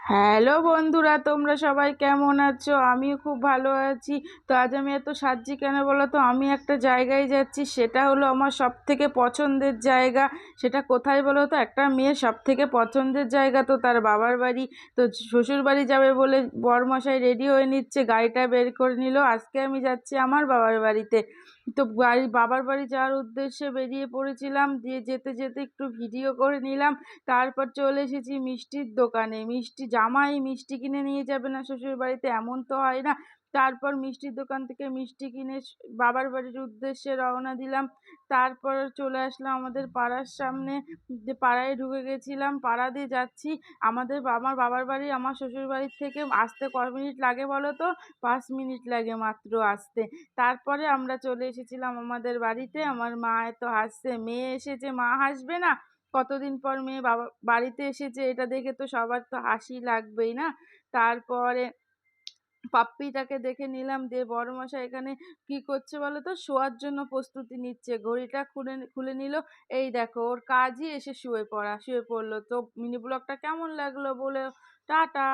Hello বন্ধুরা, তোমরা সবাই কেমন আছো? আমিও খুব ভালো আছি। তো আজ আমি এত সাজছি কেন বলো তো? আমি একটা জায়গায় যাচ্ছি, সেটা হলো আমার সব থেকে পছন্দের জায়গা। সেটা কোথায় বলো তো? একটা মেয়ের সব থেকে পছন্দের জায়গা তো তার বাবার বাড়ি। তো শ্বশুর বাড়ি যাবে বলে বরমশাই রেডি হয়ে নিচ্ছে, গাড়িটা বের করে নিল। আজকে আমি যাচ্ছি আমার বাবার বাড়িতে। তো বাবার বাড়ি যাওয়ার উদ্দেশ্যে বেরিয়ে পড়েছিলাম, দিয়ে যেতে যেতে একটু ভিডিও করে নিলাম। তারপর চলে এসেছি মিষ্টির দোকানে। জামাই মিষ্টি কিনে নিয়ে যাবে না শ্বশুর বাড়িতে, এমন তো হয় না। তারপর মিষ্টির দোকান থেকে মিষ্টি কিনে বাবার বাড়ির উদ্দেশ্যে রওনা দিলাম। তারপর চলে আসলাম আমাদের পাড়ার সামনে। যে পাড়ায় ঢুকে গেছিলাম, পাড়া দিয়ে যাচ্ছি। আমার বাবার বাড়ি আমার শ্বশুর বাড়ির থেকে আসতে কয় মিনিট লাগে বলো তো? 5 মিনিট লাগে মাত্র আসতে। তারপরে আমরা চলে এসেছিলাম আমাদের বাড়িতে। আমার মা এত হাসছে, মেয়ে এসেছে মা হাসবে না? কতদিন পর মেয়ে বাবা বাড়িতে এসেছে, এটা দেখে তো সবার তো হাসি লাগবেই না। তারপরে পাপ্পিটাকে দেখে নিলাম। দিয়ে বড়মশাই এখানে কি করছে বলো তো? শোয়ার জন্য প্রস্তুতি নিচ্ছে। ঘড়িটা খুলে খুলে নিল। এই দেখো, ওর কাজই এসে শুয়ে পড়া। শুয়ে পড়লো। তো মিনি ব্লগটা কেমন লাগলো বলে টাটা।